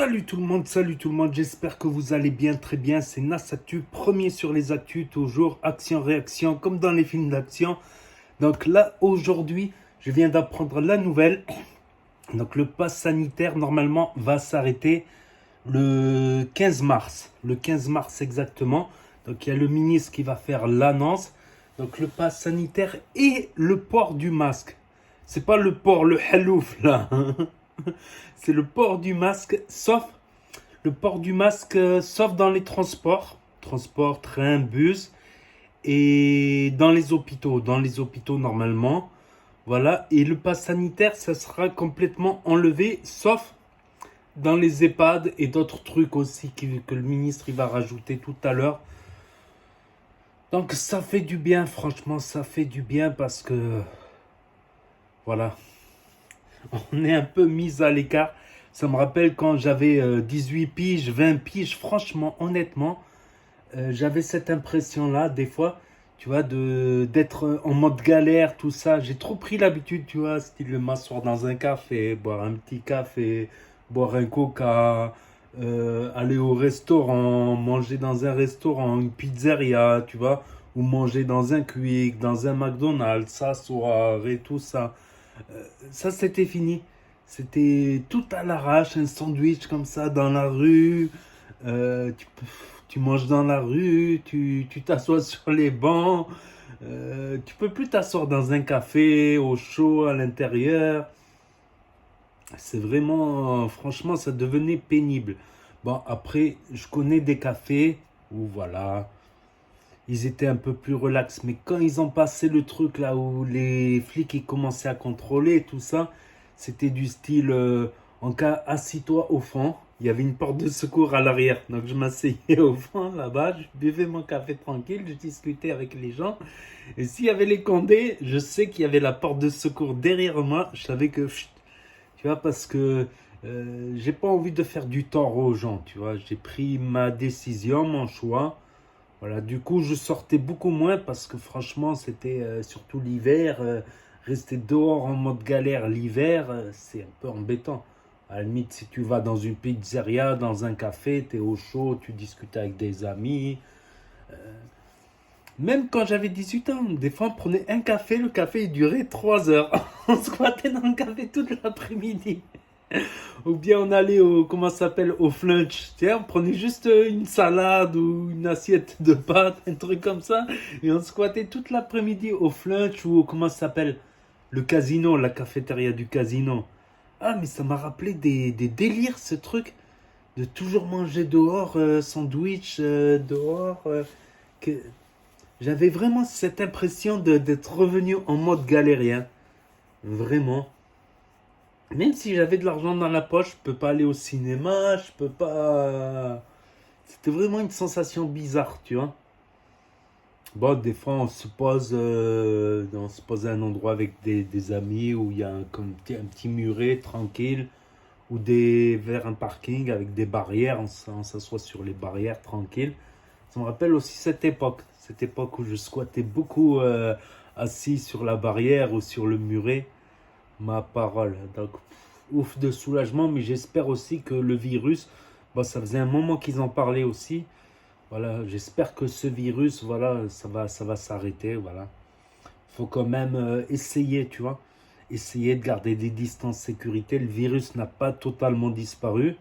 Salut tout le monde, j'espère que vous allez bien, très bien, c'est Nas Actu, premier sur les actus, toujours action-réaction, comme dans les films d'action. Donc là, aujourd'hui, je viens d'apprendre la nouvelle, donc le pass sanitaire, normalement, va s'arrêter le 15 mars exactement. Donc il y a le ministre qui va faire l'annonce, donc le pass sanitaire et le port du masque. C'est pas le port, le halouf là, c'est le port du masque, sauf sauf dans les transports, train, bus et dans les hôpitaux normalement. Voilà, et le pass sanitaire, ça sera complètement enlevé, sauf dans les EHPAD et d'autres trucs aussi que le ministre il va rajouter tout à l'heure. Donc ça fait du bien, franchement, ça fait du bien parce que voilà, on est un peu mis à l'écart. Ça me rappelle quand j'avais 18 piges, 20 piges, franchement, honnêtement, j'avais cette impression-là, des fois, tu vois, d'être en mode galère, tout ça. J'ai trop pris l'habitude, tu vois, style m'asseoir dans un café, boire un petit café, boire un coca, aller au restaurant, manger dans un restaurant, une pizzeria, tu vois, ou manger dans un Quick, dans un McDonald's, s'asseoir et tout ça. Ça, c'était fini. C'était tout à l'arrache, un sandwich comme ça dans la rue. Tu manges dans la rue, tu t'assois sur les bancs. Tu peux plus t'asseoir dans un café au chaud à l'intérieur. C'est vraiment, franchement, ça devenait pénible. Bon, après, je connais des cafés où voilà, ils étaient un peu plus relax. Mais quand ils ont passé le truc là où les flics ils commençaient à contrôler tout ça, c'était du style en cas assis-toi au fond. Il y avait une porte de secours à l'arrière. Donc je m'asseyais au fond là-bas, je buvais mon café tranquille, je discutais avec les gens. Et s'il y avait les condés, je sais qu'il y avait la porte de secours derrière moi. Je savais que, chut, tu vois, parce que j'ai pas envie de faire du tort aux gens, tu vois. J'ai pris ma décision, mon choix. Voilà, du coup, je sortais beaucoup moins parce que franchement, c'était surtout l'hiver. Rester dehors en mode galère l'hiver, c'est un peu embêtant. À la limite, si tu vas dans une pizzeria, dans un café, tu es au chaud, tu discutes avec des amis. Même quand j'avais 18 ans, des fois, on prenait un café, le café il durait 3 heures. On squattait dans le café toute l'après-midi. Ou bien on allait au, comment ça s'appelle, au flunch. Tu sais, on prenait juste une salade ou une assiette de pâtes, un truc comme ça. Et on squattait toute l'après-midi au flunch ou au, comment ça s'appelle, le casino, la cafétéria du casino. Ah, mais ça m'a rappelé des délires, ce truc. De toujours manger dehors, sandwich dehors. Que... J'avais vraiment cette impression d'être revenu en mode galérien. Vraiment. Même si j'avais de l'argent dans la poche, je peux pas aller au cinéma, je peux pas. C'était vraiment une sensation bizarre, tu vois. Bon, des fois, on se pose à un endroit avec des amis où il y a un petit muret tranquille, ou vers un parking avec des barrières, on s'assoit sur les barrières tranquille. Ça me rappelle aussi cette époque où je squattais beaucoup assis sur la barrière ou sur le muret. Ma parole. Donc, ouf de soulagement, mais j'espère aussi que le virus, bon, ça faisait un moment qu'ils en parlaient aussi. Voilà, j'espère que ce virus, voilà, ça va s'arrêter. Voilà, faut quand même essayer, tu vois, essayer de garder des distances sécurité. Le virus n'a pas totalement disparu,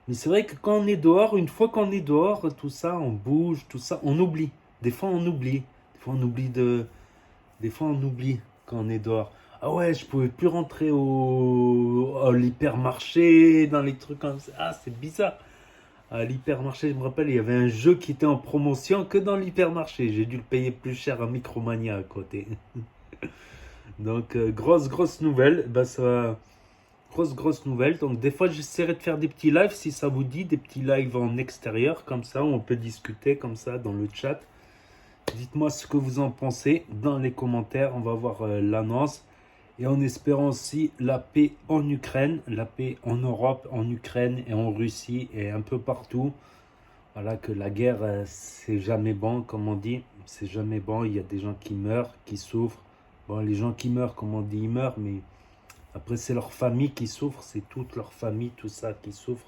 mais c'est vrai que quand on est dehors, une fois qu'on est dehors, tout ça, on bouge, tout ça, on oublie. Des fois, on oublie. Des fois, on oublie quand on est dehors. Ah ouais, je pouvais plus rentrer à l'hypermarché, dans les trucs comme ça. Ah, c'est bizarre. À l'hypermarché, je me rappelle, il y avait un jeu qui était en promotion que dans l'hypermarché. J'ai dû le payer plus cher à Micromania à côté. Donc, grosse nouvelle. Bah, ça, grosse nouvelle. Donc, des fois, j'essaierai de faire des petits lives si ça vous dit, des petits lives en extérieur, comme ça, où on peut discuter, comme ça, dans le chat. Dites-moi ce que vous en pensez dans les commentaires. On va voir l'annonce. Et en espérant aussi la paix en Ukraine, la paix en Europe, en Ukraine et en Russie et un peu partout. Voilà, que la guerre, c'est jamais bon, comme on dit. C'est jamais bon. Il y a des gens qui meurent, qui souffrent. Bon, les gens qui meurent, comme on dit, ils meurent, mais après, c'est leur famille qui souffre. C'est toute leur famille, tout ça qui souffre.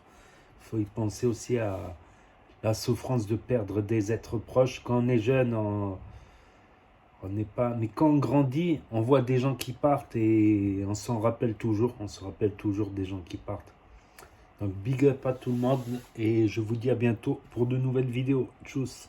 faut y penser aussi à la souffrance de perdre des êtres proches. Quand on est jeune, on n'est pas... Mais quand on grandit, on voit des gens qui partent et on s'en rappelle toujours. On se rappelle toujours des gens qui partent. Donc big up à tout le monde et je vous dis à bientôt pour de nouvelles vidéos. Tchuss.